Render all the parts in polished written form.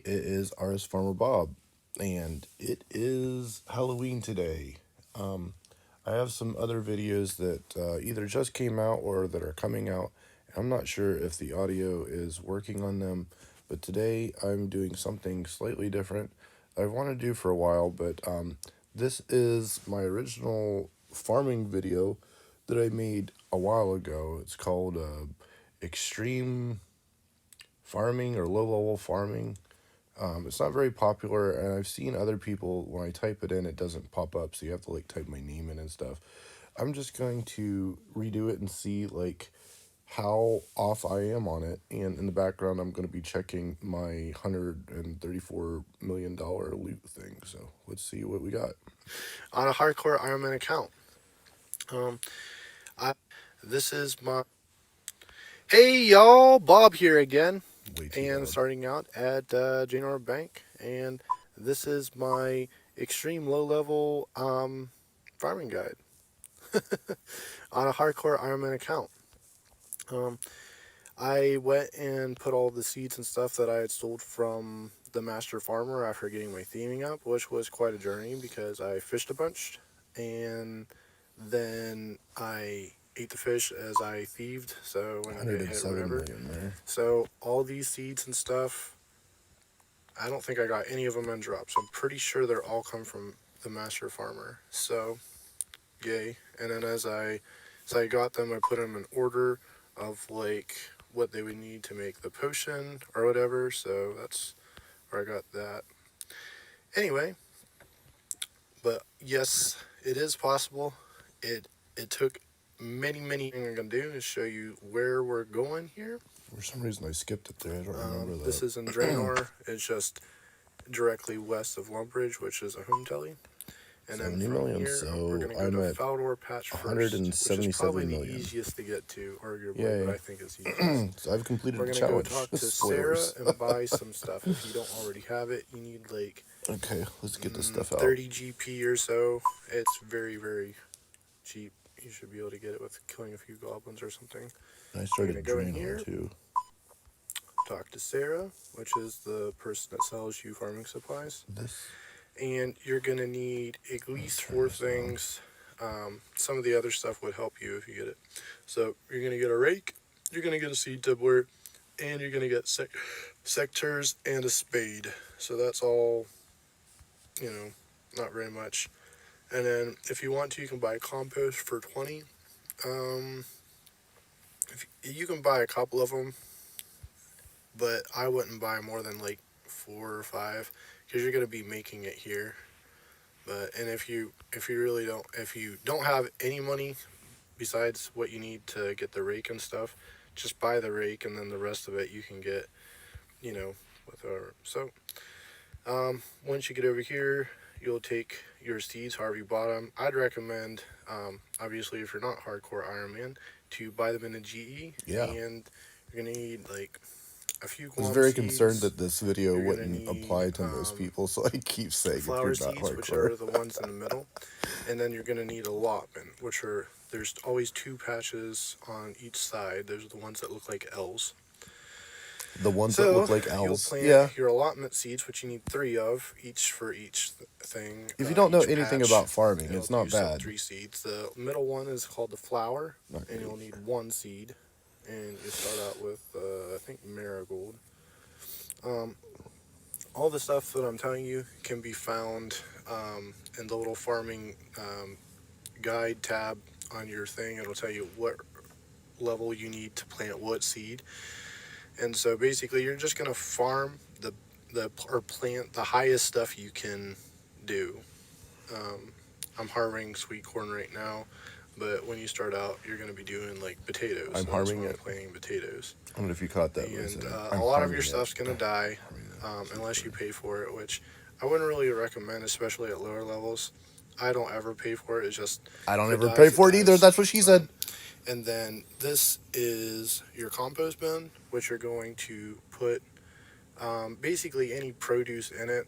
it is Artist Farmer Bob, and it is Halloween today. Um, I have some other videos that either just came out or that are coming out. I'm not sure if the audio is working on them, but today I'm doing something slightly different I've wanted to do for a while, but this is my original farming video that I made a while ago. It's called Extreme Farming or Low Level Farming. It's not very popular, and I've seen other people, when I type it in, it doesn't pop up, so you have to like type my name in and stuff. I'm just going to redo it and see like how off I am on it. And in the background, I'm going to be checking my $134 million loot thing. So let's see what we got on a hardcore Iron Man account. Um, I this is my Hey y'all, Bob here again, and loud. Starting out at JNR Bank, and this is my extreme low level farming guide on a hardcore Ironman account. Um, I went and put all the seeds and stuff that I had sold from the master farmer after getting my theming up, which was quite a journey because I fished a bunch, and then I ate the fish as I thieved, so when I hit whatever. There. So all these seeds and stuff, I don't think I got any of them in drops. I'm pretty sure they're all come from the master farmer. So, yay. And then as I got them, I put them in order of like what they would need to make the potion or whatever. So that's where I got that. Anyway, but yes, it is possible. It took many things I'm gonna do is show you where we're going here. For some reason I skipped it there. I don't remember that. This is in Draenor. It's just directly west of Lumbridge, which is a home telly. And then from here, we're going to go to Faldor Patch first, which is probably the easiest to get to, arguably, but I think it's easiest. So I've completed the challenge. We're going to go talk to Sarah and buy some stuff. If you don't already have it, you need like okay, let's get this stuff out. 30 GP or so. It's very cheap. You should be able to get it with killing a few goblins or something. I started go in here too. Talk to Sarah, which is the person that sells you farming supplies. And you're going to need at least 4 things. Some of the other stuff would help you if you get it. So you're going to get a rake, you're going to get a seed dibbler, and you're going to get sectors and a spade. So that's all, not very much. And then if you want to, you can buy compost for 20. If you can buy a couple of them, but I wouldn't buy more than like 4 or 5 because you're going to be making it here. And if you don't have any money besides what you need to get the rake and stuff, just buy the rake, and then the rest of it you can get, with our. So once you get over here, you'll take your seeds however you bought them. I'd recommend, obviously if you're not hardcore Iron Man, to buy them in a GE. Yeah. And you're gonna need like a few. I was very concerned that this video wouldn't apply to most people, so I keep saying flower if you're not seeds, hardcore. Which are the ones in the middle, and then you're gonna need allotment, which are there's always 2 patches on each side. Those are the ones that look like L's. The ones that look like L's. You'll plant your allotment seeds, which you need 3 of, each for each thing. If you don't know anything about farming, it's not bad. 3 seeds. The middle one is called the flower, and you'll need 1 seed. And you start out with, I think, marigold. All the stuff that I'm telling you can be found in the little farming guide tab on your thing. It'll tell you what level you need to plant what seed. And so basically you're just going to farm or plant the highest stuff you can do. I'm harvesting sweet corn right now, but when you start out, you're going to be doing like potatoes. I'm harvesting it. Planting potatoes. I don't know if you caught that. And a lot of your stuff's going to die unless you pay for it, which I wouldn't really recommend, especially at lower levels. I don't ever pay for it. It's just I don't ever pay for it either. That's what she said. And then this is your compost bin, which you're going to put basically any produce in it.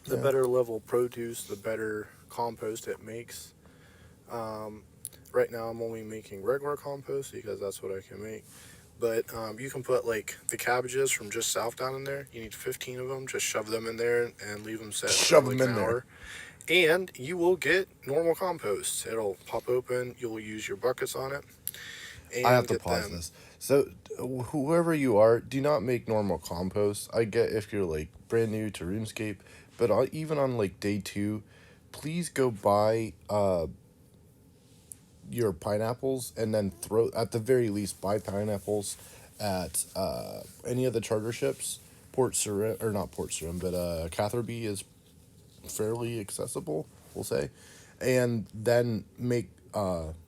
The better level produce, the better compost it makes. Right now I'm only making regular compost because that's what I can make. But you can put like the cabbages from just south down in there. You need 15 of them. Just shove them in there and leave them set for Shove them like an in there. hour. And you will get normal compost. It'll pop open. You'll use your buckets on it I have and to get pause them. this. So, whoever you are, do not make normal compost. I get if you're like brand new to RuneScape, but even on like day two, please go buy your pineapples and then throw, at the very least, buy pineapples at any of the charter ships. Port Sarim, or not Port Sarim, but Catherby is fairly accessible, we'll say, and then make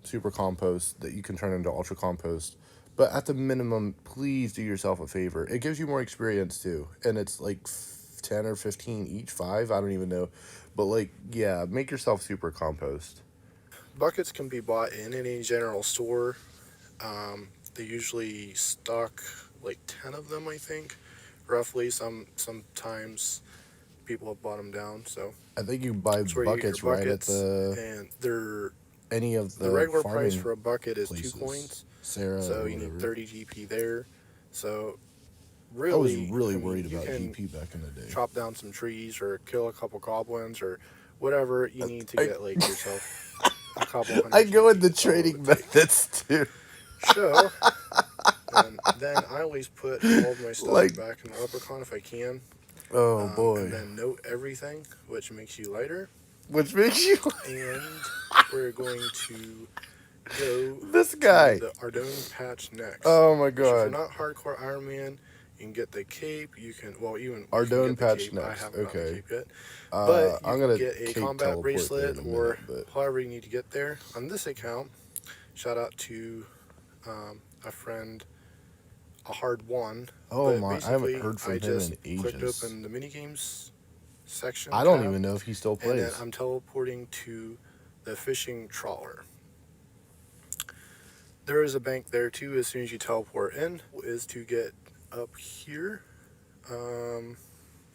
super compost that you can turn into ultra compost. But at the minimum, please do yourself a favor. It gives you more experience too, and it's like 10 or 15 each, five. I don't even know, but like yeah, make yourself super compost. Buckets can be bought in any general store. They usually stock like 10 of them, I think, roughly. Sometimes people have bought them down, so I think you buy that's where you get your buckets right at buckets. the And they're any of the the regular price farming for a bucket is two places, coins, Sarah so or you need whatever. 30 GP there. So I was really, really I mean, worried you about can GP back in the day. chop down some trees or kill a couple goblins or whatever you need to I get like yourself a couple I hundred go GP. into That's all it trading would take. methods too. So, and then I always put all of my stuff Like, back in the leprechaun if I can, oh and boy, then note everything, which makes you lighter. which makes you And we're going to go this to guy. the Ardone patch next. Oh my Which, if you're god, not hardcore Iron Man, you can get the cape. You can, well, even you can Ardone get the patch cape. I next. haven't gotten the Okay, cape yet, but you I'm can gonna get a cape combat teleport there bracelet in a or minute, but however you need to get there. On this account, shout out to a friend, a hard one. oh But my, I haven't basically, heard I from him just in clicked ages. open the mini games section I don't tab, even know if he still and then plays. I'm teleporting to the fishing trawler. There is a bank there too. As soon as you teleport in, is to get up here. Um,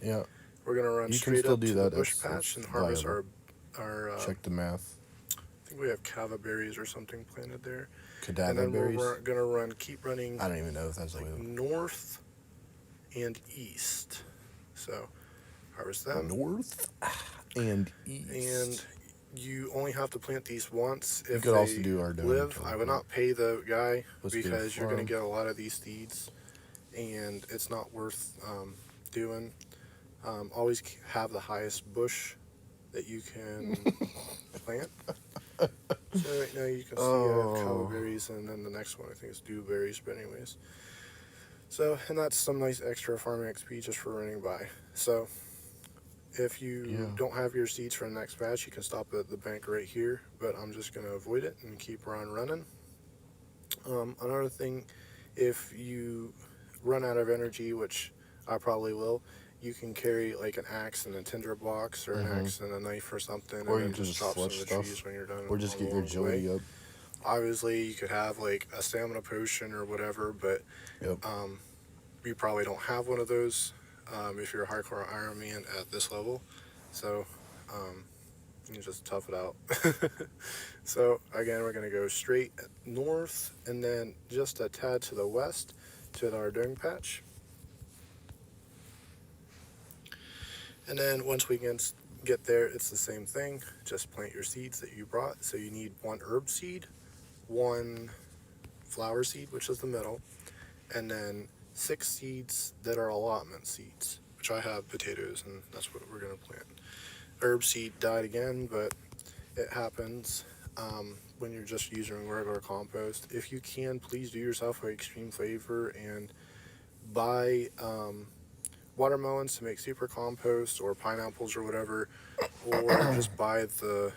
Yeah, we're gonna run you can straight still up do to the that. bush That's patch and harvest viable. our. Check the math. I think we have cava berries or something planted there, and Cadaver then berries. gonna run, keep running I don't even know if that's like viable. north and east. So harvest them, North and and east. you only have to plant these once You if could also they do our dome live. I would teleport. not pay the guy Let's go because you're gonna farm. get a lot of these seeds, and it's not worth doing. Always have the highest bush that you can plant. So right now you can see I have cava Oh, berries, and then the next one I think is dewberries. But anyways, so and that's some nice extra farming XP just for running by. So if you yeah. don't have your seeds for the next batch, you can stop at the bank right here. But I'm just gonna avoid it and keep on running. Another thing, if you run out of energy, which I probably will, you can carry like an axe and a tinder box or an Mm-hmm. axe and a knife or something, Or and you then can just just chop some flush of the stuff, trees when you're done or just get your along the way. agility up. Obviously, you could have like a stamina potion or whatever, but Yep. you probably don't have one of those if you're a hardcore Iron Man at this level. So um, you just tough it out. So again, we're gonna go straight north and then just a tad to the west to our dung patch. And then once we get there, it's the same thing. Just plant your seeds that you brought. So you need one herb seed, one flower seed, which is the middle, and then 6 seeds that are allotment seeds, which I have potatoes, and that's what we're gonna plant. Herb seed died again, but it happens when you're just using regular compost. If you can, please do yourself an extreme favor and buy watermelons to make super compost or pineapples or whatever, or just buy the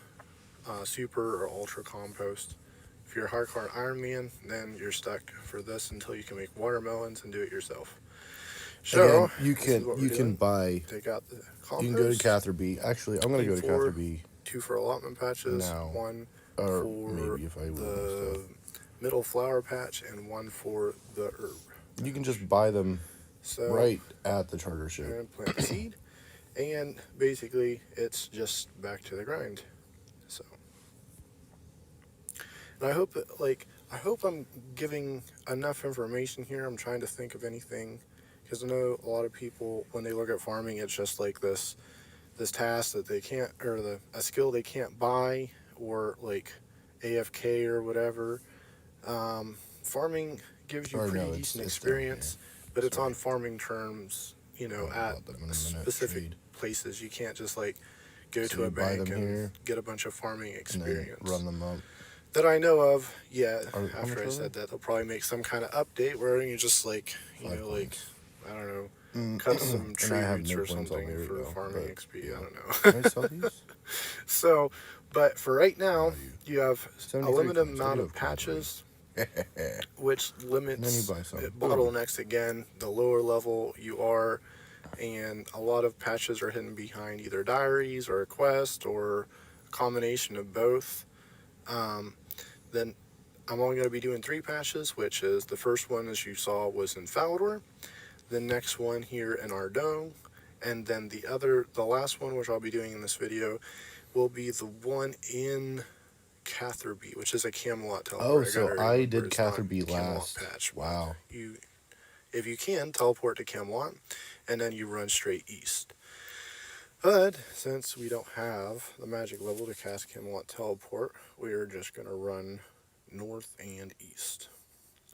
super or ultra compost. If you're a hardcore Iron Man, then you're stuck for this until you can make watermelons and do it yourself. Again, So, this is what we're you can doing. buy. Take out the You can go to compost. Catherby. Actually, I'm gonna Need go to four, Catherby 2 for allotment patches, now, one or for maybe if I will more stuff. the middle flower patch, and one for the herb You can patch. just buy them So, right at the charter ship. and plant the seed, and basically it's just back to the grind. So, and I hope that, like, I hope I'm giving enough information here. I'm trying to think of anything, because I know a lot of people, when they look at farming, it's just like this task that they can't, or a skill they can't buy, or like AFK or whatever. Farming gives you Or pretty no, decent it's down here. experience, but it's Sorry. on farming terms, Talk at about them in a minute. specific Trade. places. You can't just like go So to a you buy bank them and here get a bunch of farming and then experience run them up. that I know of yet. How much After I are said that, they'll probably make some kind of update where you just like, they? 5 like, points. I don't know, cut some And I tree have roots no or points something already for though. farming But XP. yeah. I don't Can I know. sell these? So, but for right now, Value. you have a 73 limited points. I amount do of have quad already. patches, which And then you limits buy some. it Boom. bottlenecks again the lower level you are, and a lot of patches are hidden behind either diaries or a quest or a combination of both. Um, then I'm only going to be doing 3 patches, which is the first one, as you saw, was in Falador, the next one here in Ardougne, and then the last one, which I'll be doing in this video, will be the one in Catherby, which is a Camelot teleport. Oh, I so gotta I remember, did it's not Catherby Camelot last. patch. Wow. You, if you can, teleport to Camelot, and then you run straight east. But since we don't have the magic level to cast Camelot teleport, we're just gonna run north and east.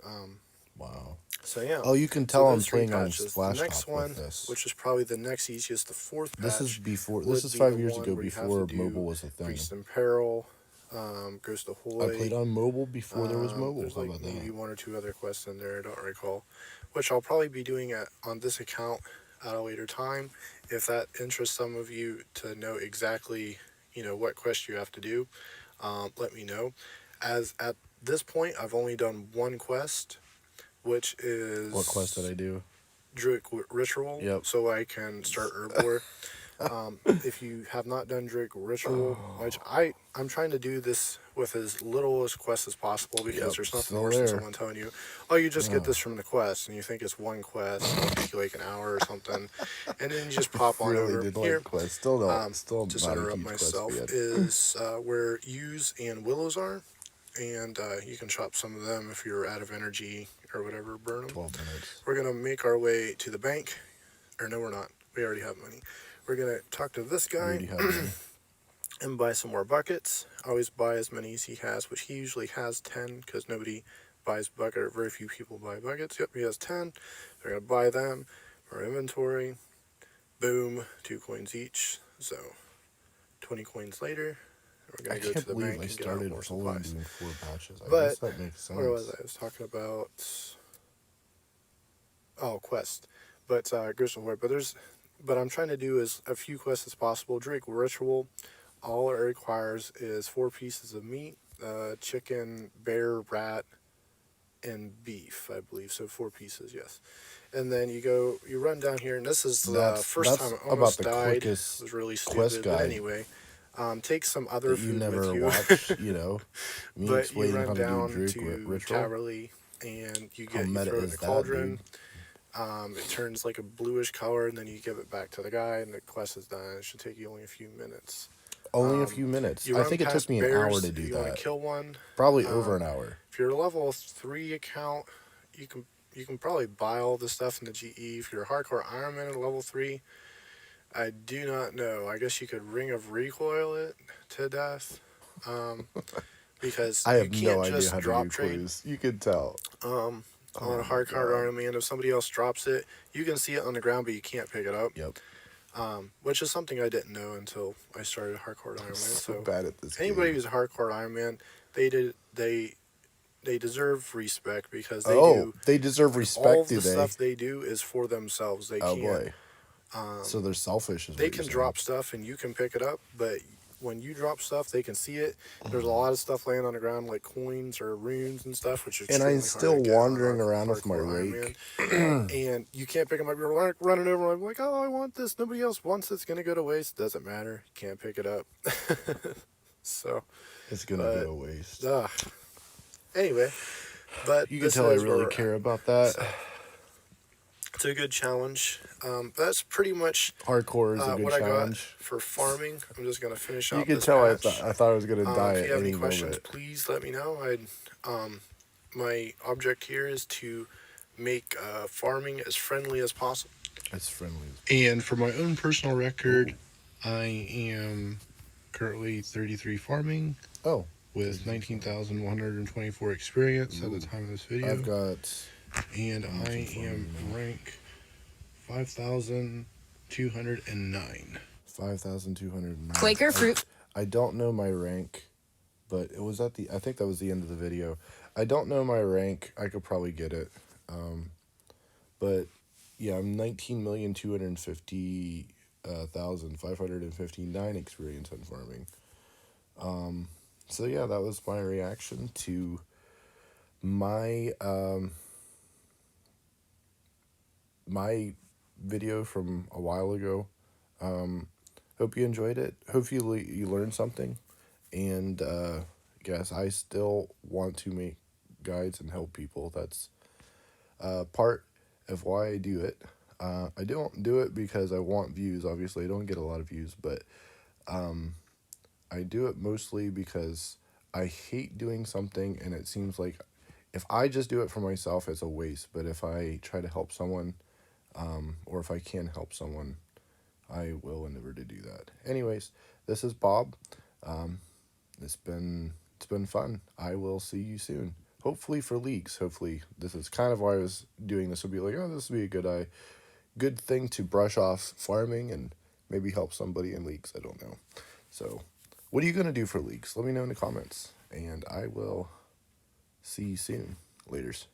Um, Wow. so yeah. Oh, you can So tell I'm those 3 playing on patches. The Splash next Top one, with this. which is probably the next easiest, the 4th This is patch, before. would This is be 5 the years one ago, where you have before to mobile do was a thing. Priest in Peril, Ghost of I played Hoy. on mobile before there was mobile. There's How like about maybe that? 1 or 2 other quests in there, I don't recall, which I'll probably be doing on this account at a later time. If that interests some of you to know exactly, what quest you have to do, let me know. As at this point, I've only done 1 quest, which is What quest did I do? Druid Ritual, Yep. so I can start Herblore. If you have not done Druid Ritual, which I'm trying to do this with as little as quests as possible, because Yep, there's nothing still worse than there. someone telling you, oh, you just get this from the quest, and you think it's 1 quest, and it'll take you like an hour or something, and then you just pop on Really over did here. like quest. Still don't. Still Just not a interrupt huge quest myself, fan. is where Yews and Willows are, and you can chop some of them if you're out of energy or whatever, burn them. 12 minutes. We're going to make our way to the bank. Or no, we're not. We already have money. We're going to talk to this We guy already have money. and buy some more buckets. Always buy as many as he has, which he usually has 10, because nobody buys bucket, or very few people buy buckets. Yep, he has 10. We're going to buy them for our inventory. Boom, 2 coins each. So 20 coins later, we're I going to go can't to the believe bank I and get out started more only supplies. doing 4 patches. I But guess that makes sense. where was I? I was talking about quest, but Ghost of War. But I'm trying to do as a few quests as possible. Drake Ritual, all it requires is 4 pieces of meat, chicken, bear, rat, and beef, I believe. So 4 pieces, yes. And then you run down here, and this is the first time I almost about the died. It quickest was really quest stupid, but guide anyway. Take some other that you food never with you. watch. You know, me But you explaining run how to do down Drake to ritual. Taverley, and you How meta throw it in is a that, cauldron. dude? It turns like a bluish color, and then you give it back to the guy, and the quest is done. It should take you only a few minutes. Only a few minutes. You I run think it took past me an bears. hour to do You want that. to kill one. Probably over an hour. If you're a level 3 account, you can probably buy all the stuff in the GE. If you're a hardcore Iron Man at level 3, I do not know. I guess you could Ring of Recoil it to death. Because I you have can't no idea just how to drop do trade. quiz. You can tell. On Oh a my hardcore God. Iron Man, if somebody else drops it, you can see it on the ground, but you can't pick it up. Yep. Which is something I didn't know until I started hardcore Iron Man. So So bad at this anybody game. who's a hardcore Iron Man, they deserve respect, because They deserve all respect, of do the they? stuff they do is for themselves. They Oh can't. boy. So they're selfish. Is They what can you're drop stuff and you can pick it up, but when you drop stuff, they can see it. There's a lot of stuff laying on the ground, like coins or runes and stuff, which is And extremely I'm still hard to get on wandering around with my hardcore Iron rake. Man. And you can't pick them up. You're like running over. I'm like, oh, I want this. Nobody else wants it. It's gonna go to waste. Doesn't matter. You can't pick it up. So, It's gonna go to waste. anyway, but You can this tell I is where really we're care at. about that. So, it's a good challenge. That's pretty much Hardcore is a good what I got challenge. for farming. I'm just gonna finish You out can this tell patch. I thought I was gonna die If at you have any any questions, moment. please let me know. I'd my object here is to make farming as friendly as possible. As friendly as. And for my own personal record, I am currently 33 farming Oh, with 19,124 experience at the Ooh. time of this video. I've got. And I am farming now. rank 5,209. 5,209. Quaker fruit. I don't know my rank, but it was at the. I think that was the end of the video. I don't know my rank. I could probably get it. But yeah, I'm 19,250,559 experience on farming. So yeah, that was my reaction to my my video from a while ago. Hope you enjoyed it. Hope you learned something, and guess I still want to make guides and help people. That's part of why I do it. I don't do it because I want views. Obviously, I don't get a lot of views, but I do it mostly because I hate doing something, and it seems like if I just do it for myself, it's a waste. But if I try to help someone, or if I can help someone, I will endeavor to do that. Anyways, this is Bob. It's been fun. I will see you soon. Hopefully for leagues. Hopefully this is kind of why I was doing this. Would be like, oh, this would be a good thing to brush off farming and maybe help somebody in leagues. I don't know. So, what are you gonna do for leagues? Let me know in the comments, and I will see you soon. Laters.